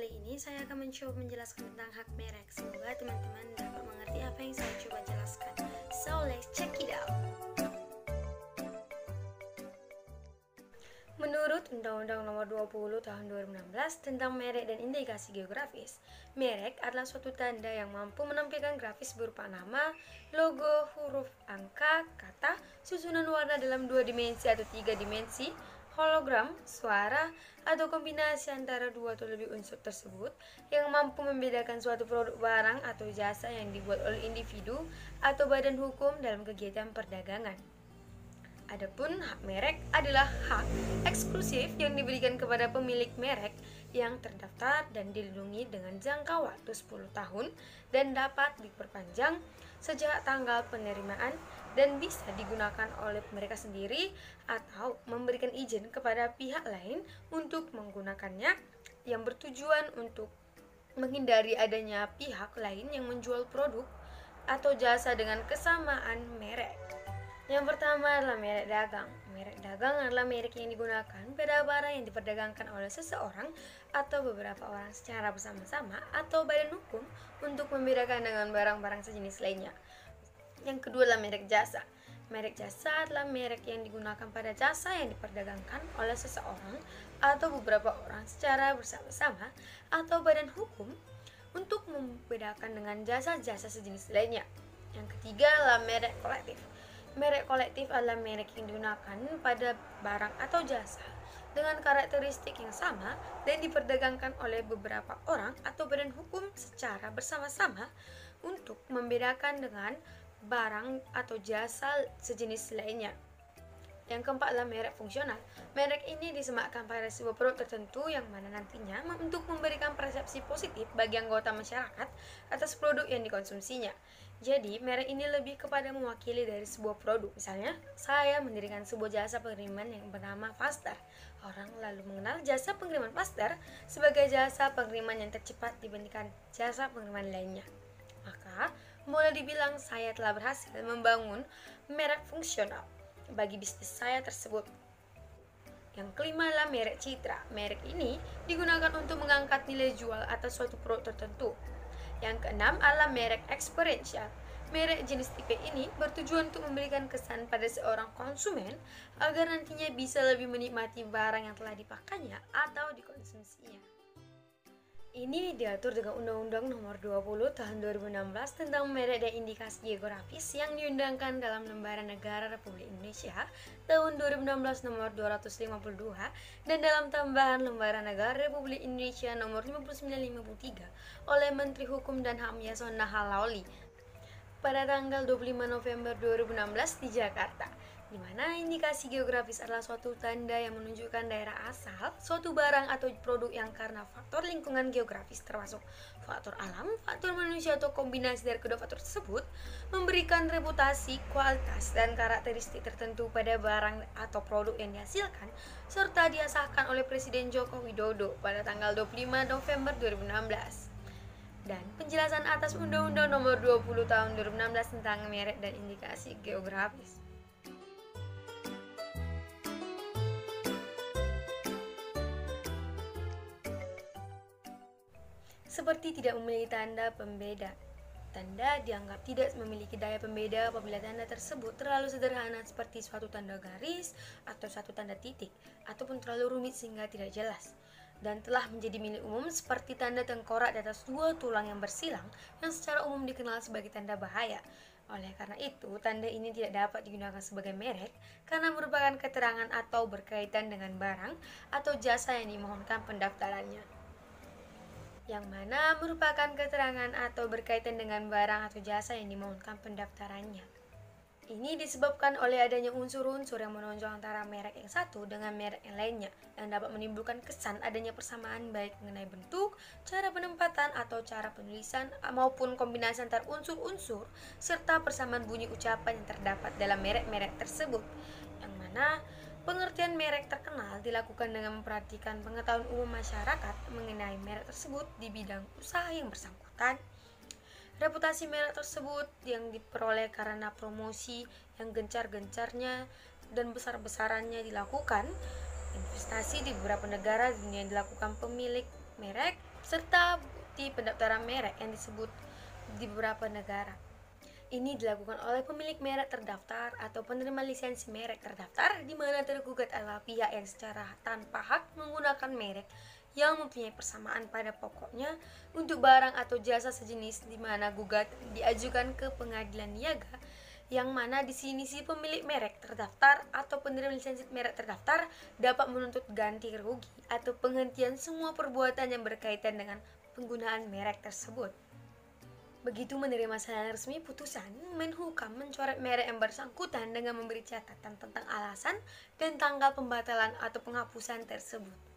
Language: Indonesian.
kali ini saya akan mencoba menjelaskan tentang hak merek. Semoga teman-teman dapat mengerti apa yang saya coba jelaskan. So, let's check it out. Menurut Undang-Undang Nomor 20 Tahun 2016 tentang merek dan indikasi geografis, merek adalah suatu tanda yang mampu menampilkan grafis berupa nama, logo, huruf, angka, kata, susunan warna dalam 2 dimensi atau 3 dimensi, hologram, suara, atau kombinasi antara 2 atau lebih unsur tersebut yang mampu membedakan suatu produk barang atau jasa yang dibuat oleh individu atau badan hukum dalam kegiatan perdagangan. Adapun hak merek adalah hak eksklusif yang diberikan kepada pemilik merek yang terdaftar dan dilindungi dengan jangka waktu 10 tahun dan dapat diperpanjang sejak tanggal penerimaan dan bisa digunakan oleh mereka sendiri atau memberikan izin kepada pihak lain untuk menggunakannya yang bertujuan untuk menghindari adanya pihak lain yang menjual produk atau jasa dengan kesamaan merek. Yang pertama adalah merek dagang. Merek dagang adalah merek yang digunakan pada barang yang diperdagangkan oleh seseorang atau beberapa orang secara bersama-sama atau badan hukum untuk membedakan dengan barang-barang sejenis lainnya. Yang kedua adalah merek jasa. Merek jasa adalah merek yang digunakan pada jasa yang diperdagangkan oleh seseorang atau beberapa orang secara bersama-sama atau badan hukum untuk membedakan dengan jasa-jasa sejenis lainnya. Yang ketiga adalah merek kolektif. Merek kolektif adalah merek yang digunakan pada barang atau jasa dengan karakteristik yang sama dan diperdagangkan oleh beberapa orang atau badan hukum secara bersama-sama untuk membedakan dengan barang atau jasa sejenis lainnya. Yang keempat adalah merek fungsional. Merek ini disematkan pada sebuah produk tertentu yang mana nantinya untuk memberikan persepsi positif bagi anggota masyarakat atas produk yang dikonsumsinya. Jadi, merek ini lebih kepada mewakili dari sebuah produk. Misalnya, saya mendirikan sebuah jasa pengiriman yang bernama Faster. Orang lalu mengenal jasa pengiriman Faster sebagai jasa pengiriman yang tercepat dibandingkan jasa pengiriman lainnya. Maka, boleh dibilang saya telah berhasil membangun merek fungsional bagi bisnis saya tersebut. Yang kelima adalah merek citra. Merek ini digunakan untuk mengangkat nilai jual atas suatu produk tertentu. Yang keenam adalah merek eksperiensial. Merek jenis tipe ini bertujuan untuk memberikan kesan pada seorang konsumen agar nantinya bisa lebih menikmati barang yang telah dipakainya atau dikonsumsinya. Ini diatur dengan Undang-Undang Nomor 20 Tahun 2016 tentang merek dan indikasi geografis yang diundangkan dalam Lembaran Negara Republik Indonesia tahun 2016 Nomor 252 dan dalam tambahan Lembaran Negara Republik Indonesia Nomor 5953 oleh Menteri Hukum dan HAM Yasona Halauli pada tanggal 25 November 2016 di Jakarta, di mana indikasi geografis adalah suatu tanda yang menunjukkan daerah asal suatu barang atau produk yang karena faktor lingkungan geografis termasuk faktor alam, faktor manusia atau kombinasi dari kedua faktor tersebut memberikan reputasi, kualitas, dan karakteristik tertentu pada barang atau produk yang dihasilkan serta disahkan oleh Presiden Joko Widodo pada tanggal 25 November 2016. Dan penjelasan atas Undang-Undang Nomor 20 Tahun 2016 tentang merek dan indikasi geografis. Seperti tidak memiliki tanda pembeda. Tanda dianggap tidak memiliki daya pembeda apabila tanda tersebut terlalu sederhana seperti suatu tanda garis atau satu tanda titik, ataupun terlalu rumit sehingga tidak jelas. Dan telah menjadi milik umum seperti tanda tengkorak di atas 2 tulang yang bersilang yang secara umum dikenal sebagai tanda bahaya. Oleh karena itu, tanda ini tidak dapat digunakan sebagai merek karena merupakan keterangan atau berkaitan dengan barang atau jasa yang dimohonkan pendaftarannya. Yang mana merupakan keterangan atau berkaitan dengan barang atau jasa yang dimohonkan pendaftarannya. Ini disebabkan oleh adanya unsur-unsur yang menonjol antara merek yang satu dengan merek yang lainnya yang dapat menimbulkan kesan adanya persamaan baik mengenai bentuk, cara penempatan atau cara penulisan maupun kombinasi antar unsur-unsur serta persamaan bunyi ucapan yang terdapat dalam merek-merek tersebut. Yang mana pengertian merek terkenal dilakukan dengan memperhatikan pengetahuan umum masyarakat mengenai merek tersebut di bidang usaha yang bersangkutan. Reputasi merek tersebut yang diperoleh karena promosi yang gencar-gencarnya dan besar-besarannya dilakukan. Investasi di beberapa negara dunia yang dilakukan pemilik merek serta bukti pendaftaran merek yang disebut di beberapa negara. Ini dilakukan oleh pemilik merek terdaftar atau penerima lisensi merek terdaftar, di mana tergugat adalah pihak yang secara tanpa hak menggunakan merek yang mempunyai persamaan pada pokoknya untuk barang atau jasa sejenis, di mana gugat diajukan ke pengadilan niaga, yang mana di sini si pemilik merek terdaftar atau penerima lisensi merek terdaftar dapat menuntut ganti rugi atau penghentian semua perbuatan yang berkaitan dengan penggunaan merek tersebut. Begitu menerima secara resmi putusan, Menhukam mencoret merek yang bersangkutan dengan memberi catatan tentang alasan dan tanggal pembatalan atau penghapusan tersebut.